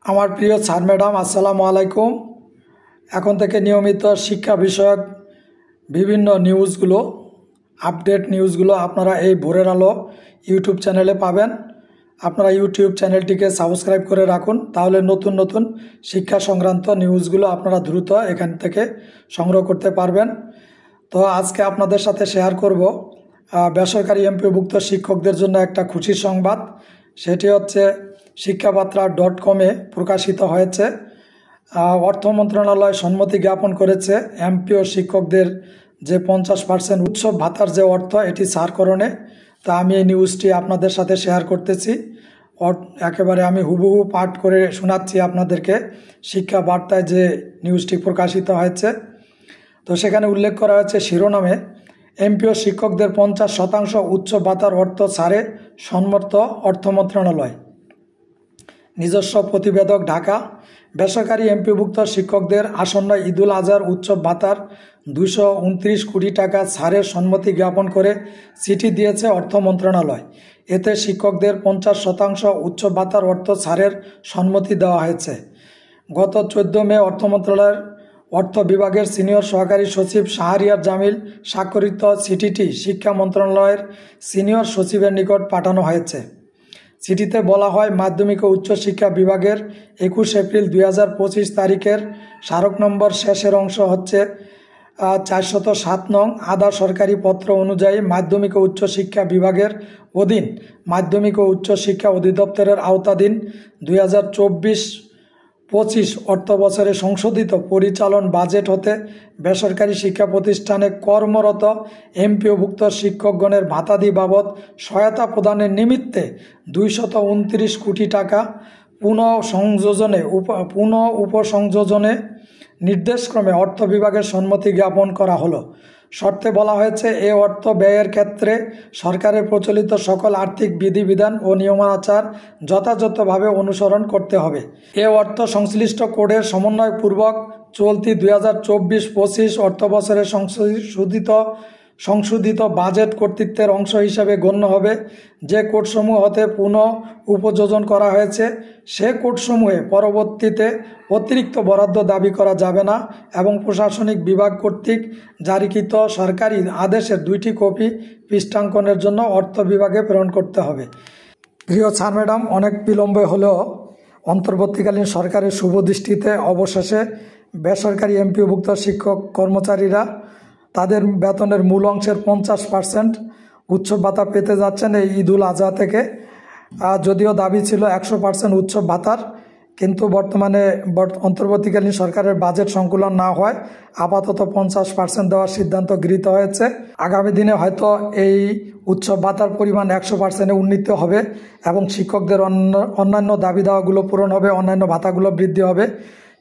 আমার প্রিয় sir madam, আসসালামু আলাইকুম। এখন থেকে নিয়মিত শিক্ষা বিষয়ক বিভিন্ন নিউজগুলো, আপডেট নিউজগুলো আপনারা এই ভোরের আলো ইউটিউব চ্যানেলে পাবেন। আপনারা ইউটিউব চ্যানেলটিকে সাবস্ক্রাইব করে রাখুন, তাহলে নতুন নতুন শিক্ষা সংক্রান্ত নিউজগুলো আপনারা দ্রুত এখান থেকে সংগ্রহ করতে পারবেন। তো আজকে আপনাদের সাথে শেয়ার করব বেসরকারি এমপিওভুক্ত শিক্ষকদের জন্য একটা খুশির সংবাদ। সেটি হচ্ছে শিক্ষাবার্তা.com-এ প্রকাশিত হয়েছে। অর্থ মন্ত্রণালয় সম্মতি জ্ঞাপন করেছে এমপিও শিক্ষকদের যে 50% উৎসব ভাতার যে অর্থ এটি ছাড়করণে। তা আমি এই নিউজটি আপনাদের সাথে শেয়ার করতেছি। একেবারে আমি হুবহু পাঠ করে শোনাচ্ছি আপনাদেরকে। শিক্ষা বার্তায় যে নিউজটি প্রকাশিত হয়েছে, তো সেখানে উল্লেখ করা হয়েছে শিরোনামে, এমপিও শিক্ষকদের 50% উৎসব ভাতার অর্থ ছাড়ে সম্মত অর্থ মন্ত্রণালয়। নিজস্ব প্রতিবেদক, ঢাকা। বেসরকারি এমপিওভুক্ত শিক্ষকদের আসন্ন ঈদুল আজহার উৎসব ভাতার 229 কোটি টাকা ছাড়ের সম্মতি জ্ঞাপন করে চিঠি দিয়েছে অর্থ মন্ত্রণালয়। এতে শিক্ষকদের 50% উৎসব ভাতার অর্থ ছাড়ের সম্মতি দেওয়া হয়েছে। গত 14 মে অর্থ মন্ত্রণালয়ের অর্থ বিভাগের সিনিয়র সহকারী সচিব শাহরিয়ার জামিল স্বাক্ষরিত চিঠিটি শিক্ষা মন্ত্রণালয়ের সিনিয়র সচিবের নিকট পাঠানো হয়েছে। চিঠিতে বলা হয়, মাধ্যমিক ও উচ্চশিক্ষা বিভাগের 21 এপ্রিল 2025 তারিখের স্মারক নম্বর শেষের অংশ হচ্ছে 407 নং আধা সরকারি পত্র অনুযায়ী মাধ্যমিক ও উচ্চশিক্ষা বিভাগের অধীন মাধ্যমিক ও উচ্চশিক্ষা অধিদপ্তরের আওতাধীন 2024-25 অর্থ বছরে সংশোধিত পরিচালন বাজেট হতে বেসরকারি শিক্ষা প্রতিষ্ঠানে কর্মরত এমপিওভুক্ত শিক্ষকগণের ভাতাদি বাবদ সহায়তা প্রদানের নিমিত্তে 229 কোটি টাকা পুনঃ উপসংযোজনে নির্দেশক্রমে অর্থ বিভাগের সম্মতি জ্ঞাপন করা হলো। শর্তে বলা হয়েছে, এ অর্থ ব্যয়ের ক্ষেত্রে সরকারের প্রচলিত সকল আর্থিক বিধিবিধান ও নিয়মাচার যথাযথভাবে অনুসরণ করতে হবে। এ অর্থ সংশ্লিষ্ট কোডের সমন্বয়পূর্বক চলতি 2024-25 অর্থ বছরে সংশোধিত বাজেট কর্তৃত্বের অংশ হিসাবে গণ্য হবে। যে কোডসমূহ হতে পুনঃ উপযোজন করা হয়েছে সে কোডসমূহে পরবর্তীতে অতিরিক্ত বরাদ্দ দাবি করা যাবে না এবং প্রশাসনিক বিভাগ কর্তৃক জারিকৃত সরকারি আদেশের 2টি কপি পৃষ্ঠাঙ্কনের জন্য অর্থ বিভাগে প্রেরণ করতে হবে। প্রিয় স্যার ম্যাডাম, অনেক বিলম্বে হলেও অন্তর্বর্তীকালীন সরকারের শুভ দৃষ্টিতে অবশেষে বেসরকারি এমপিওভুক্ত শিক্ষক কর্মচারীরা তাদের বেতনের মূল অংশের 50% উৎসব ভাতা পেতে যাচ্ছেন এই ঈদুল আজহা থেকে। যদিও দাবি ছিল 100% উৎসব ভাতার, কিন্তু বর্তমানে অন্তর্বর্তীকালীন সরকারের বাজেট সংকুলন না হয় আপাতত 50% দেওয়ার সিদ্ধান্ত গৃহীত হয়েছে। আগামী দিনে হয়তো এই উৎসব ভাতার পরিমাণ 100%-এ উন্নীত হবে এবং শিক্ষকদের অন্যান্য দাবি দাওয়াগুলো পূরণ হবে, অন্যান্য ভাতাগুলো বৃদ্ধি হবে,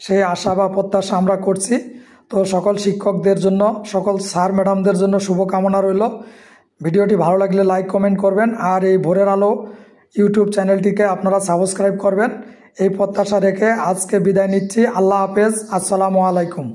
সেই আশা বা প্রত্যাশা আমরা করছি। তো সকল শিক্ষকদের জন্য, সকল স্যার ম্যাডামদের জন্য শুভকামনা রইল। ভিডিওটি ভালো লাগলে লাইক কমেন্ট করবেন, আর এই ভোরের আলো ইউটিউব চ্যানেলটিকে আপনারা সাবস্ক্রাইব করবেন, এই প্রত্যাশা রেখে আজকে বিদায় নিচ্ছি। আল্লাহ হাফেজ, আসসালামু আলাইকুম।